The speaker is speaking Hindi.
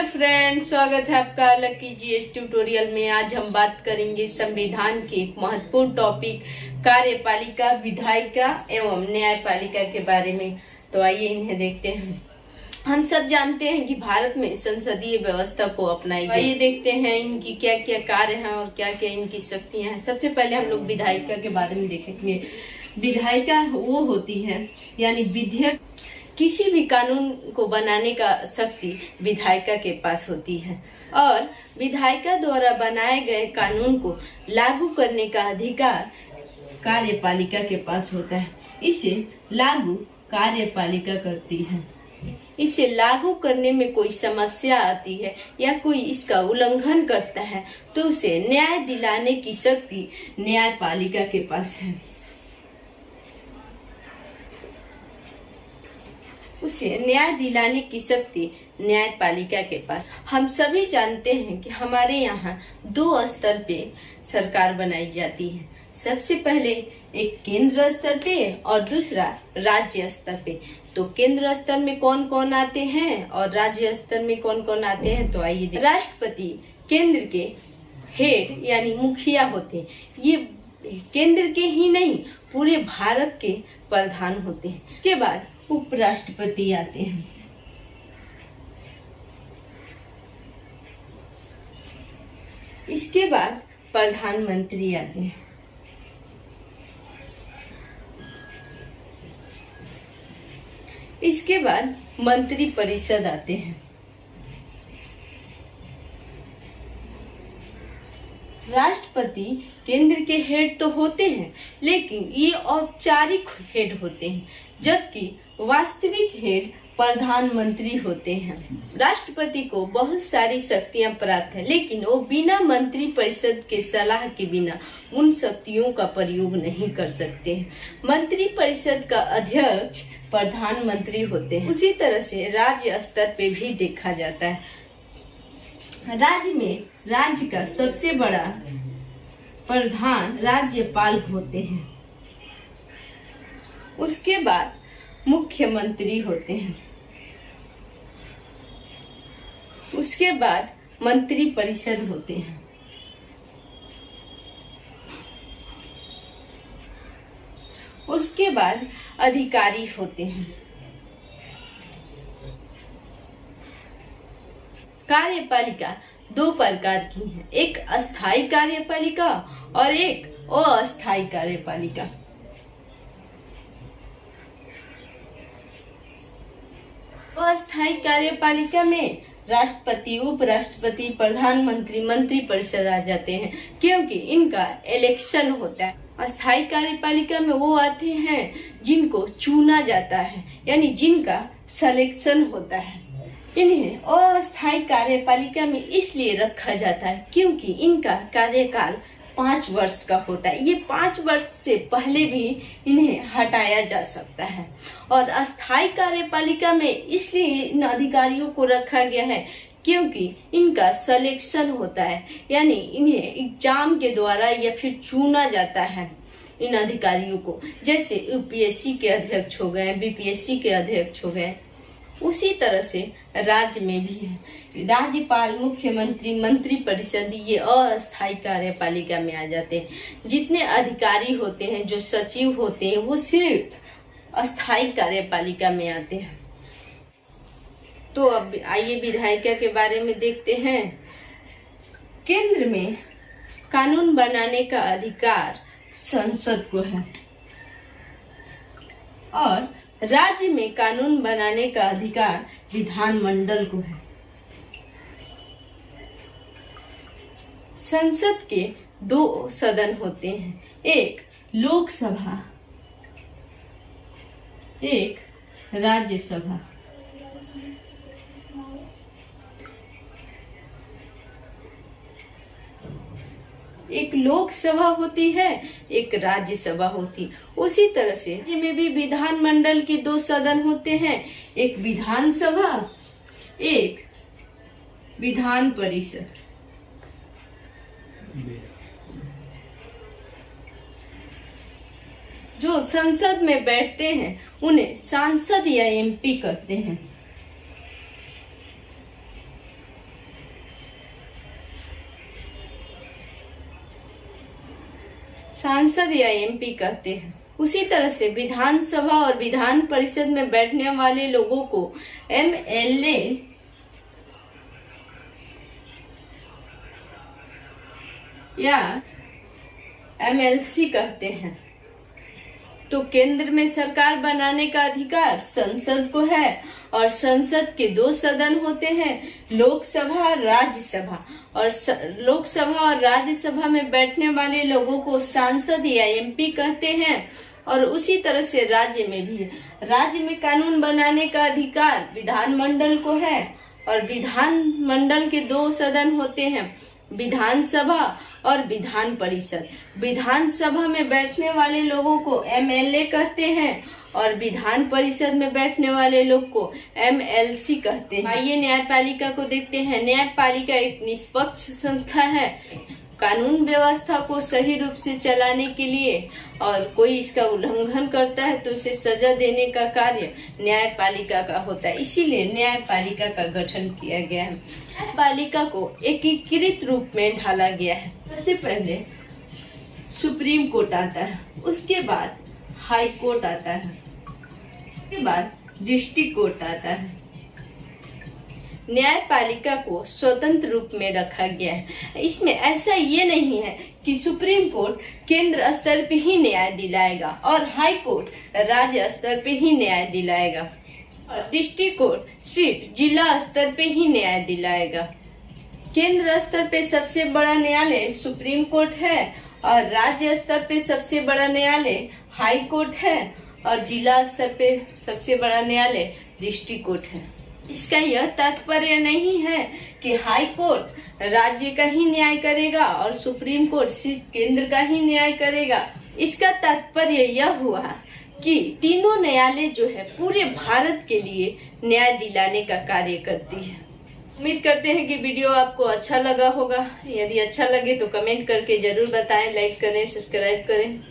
हेलो फ्रेंड्स, स्वागत है आपका अलग की जीएस ट्यूटोरियल में। आज हम बात करेंगे संविधान के एक महत्वपूर्ण टॉपिक कार्यपालिका, विधायिका एवं न्यायपालिका के बारे में। तो आइए इन्हें देखते हैं। हम सब जानते हैं कि भारत में संसदीय व्यवस्था को अपनाई गई। आइए देखते हैं इनकी क्या क्या कार्य हैं और क्या क्या इनकी शक्तियां हैं। सबसे पहले हम लोग विधायिका के बारे में देखेंगे। विधायिका वो होती है यानी विधेयक, किसी भी कानून को बनाने का शक्ति विधायिका के पास होती है और विधायिका द्वारा बनाए गए कानून को लागू करने का अधिकार कार्यपालिका के पास होता है। इसे लागू कार्यपालिका करती है। इसे लागू करने में कोई समस्या आती है या कोई इसका उल्लंघन करता है तो उसे न्याय दिलाने की शक्ति न्यायपालिका के पास है। उसे न्याय दिलाने की शक्ति न्यायपालिका के पास। हम सभी जानते हैं कि हमारे यहाँ दो स्तर पे सरकार बनाई जाती है। सबसे पहले एक केंद्र स्तर पे और दूसरा राज्य स्तर पे। तो केंद्र स्तर में कौन कौन आते हैं और राज्य स्तर में कौन कौन आते हैं, तो आइए देखते हैं। राष्ट्रपति केंद्र के हेड यानी मुखिया होते हैं। ये केंद्र के ही नहीं, पूरे भारत के प्रधान होते हैं। इसके बाद उपराष्ट्रपति आते हैं। इसके बाद प्रधानमंत्री आते हैं। इसके बाद मंत्री परिषद आते हैं। राष्ट्रपति केंद्र के हेड तो होते हैं, लेकिन ये औपचारिक हेड होते हैं, जबकि वास्तविक हेड प्रधानमंत्री होते हैं। राष्ट्रपति को बहुत सारी शक्तियां प्राप्त है, लेकिन वो बिना मंत्री परिषद के सलाह के बिना उन शक्तियों का प्रयोग नहीं कर सकते हैं। मंत्री परिषद का अध्यक्ष प्रधानमंत्री होते हैं। उसी तरह से राज्य स्तर पे भी देखा जाता है। राज्य में राज्य का सबसे बड़ा प्रधान राज्यपाल होते हैं। उसके बाद मुख्यमंत्री होते हैं। उसके बाद मंत्री परिषद होते हैं। उसके बाद अधिकारी होते हैं। कार्यपालिका दो प्रकार की है, एक अस्थायी कार्यपालिका और एक अस्थायी कार्यपालिका। अस्थायी कार्यपालिका में राष्ट्रपति, उपराष्ट्रपति, प्रधानमंत्री, मंत्री परिषद आ जाते हैं, क्योंकि इनका इलेक्शन होता है। अस्थायी कार्यपालिका में वो आते हैं जिनको चुना जाता है, यानी जिनका सिलेक्शन होता है। इन्हें अस्थायी कार्यपालिका में इसलिए रखा जाता है क्योंकि इनका कार्यकाल 5 वर्ष का होता है। ये 5 वर्ष से पहले भी इन्हें हटाया जा सकता है। और अस्थायी कार्यपालिका में इसलिए इन अधिकारियों को रखा गया है क्योंकि इनका सिलेक्शन होता है, यानी इन्हें एग्जाम के द्वारा या फिर चुना जाता है इन अधिकारियों को। जैसे यूपीएससी के अध्यक्ष हो गए, बीपीएससी के अध्यक्ष हो गए, उसी तरह से राज्य में भी है। राज्यपाल, मुख्यमंत्री, मंत्री परिषद ये अस्थायी कार्यपालिका में आ जाते हैं। जितने अधिकारी होते हैं, जो सचिव होते हैं, वो सिर्फ अस्थायी कार्यपालिका में आते हैं। तो अब आइए विधायिका के बारे में देखते हैं। केंद्र में कानून बनाने का अधिकार संसद को है और राज्य में कानून बनाने का अधिकार विधानमंडल को है। संसद के 2 सदन होते हैं, एक लोकसभा, एक राज्यसभा। एक लोकसभा होती है, एक राज्यसभा होती। उसी तरह से राज्य में भी विधानमंडल के 2 सदन होते हैं, एक विधानसभा, एक विधान परिषद। जो संसद में बैठते हैं उन्हें सांसद या एमपी कहते हैं। सांसद या एमपी कहते हैं। उसी तरह से विधानसभा और विधान परिषद में बैठने वाले लोगों को एमएलए या एमएलसी कहते हैं। तो केंद्र में सरकार बनाने का अधिकार संसद को है और संसद के 2 सदन होते हैं, लोकसभा और राज्यसभा। और लोकसभा और राज्यसभा में बैठने वाले लोगों को सांसद या एमपी कहते हैं। और उसी तरह से राज्य में भी है। राज्य में कानून बनाने का अधिकार विधानमंडल को है और विधानमंडल के 2 सदन होते हैं, विधानसभा और विधान परिषद। विधानसभा में बैठने वाले लोगों को एमएलए कहते हैं और विधान परिषद में बैठने वाले लोग को एमएलसी कहते हैं। आइए न्यायपालिका को देखते हैं। न्यायपालिका एक निष्पक्ष संस्था है, कानून व्यवस्था को सही रूप से चलाने के लिए, और कोई इसका उल्लंघन करता है तो उसे सजा देने का कार्य न्यायपालिका का होता है। इसीलिए न्यायपालिका का गठन किया गया है। न्यायपालिका को एकीकृत रूप में ढाला गया है। सबसे पहले सुप्रीम कोर्ट आता है, उसके बाद हाई कोर्ट आता है, उसके बाद डिस्ट्रिक्ट कोर्ट आता है। न्यायपालिका को स्वतंत्र रूप में रखा गया है। इसमें ऐसा ये नहीं है कि सुप्रीम कोर्ट केंद्र स्तर पे ही न्याय दिलाएगा और हाई कोर्ट राज्य स्तर पे ही न्याय दिलाएगा और डिस्ट्रिक्ट कोर्ट सिर्फ जिला स्तर पे ही न्याय दिलाएगा। केंद्र स्तर पे सबसे बड़ा न्यायालय सुप्रीम कोर्ट है और राज्य स्तर पे सबसे बड़ा न्यायालय हाई कोर्ट है और जिला स्तर पे सबसे बड़ा न्यायालय डिस्ट्रिक्ट कोर्ट है। इसका यह तात्पर्य नहीं है कि हाई कोर्ट राज्य का ही न्याय करेगा और सुप्रीम कोर्ट सिर्फ केंद्र का ही न्याय करेगा। इसका तात्पर्य यह हुआ कि तीनों न्यायालय जो है पूरे भारत के लिए न्याय दिलाने का कार्य करती है। उम्मीद करते हैं कि वीडियो आपको अच्छा लगा होगा। यदि अच्छा लगे तो कमेंट करके जरूर बताएं, लाइक करें, सब्सक्राइब करें।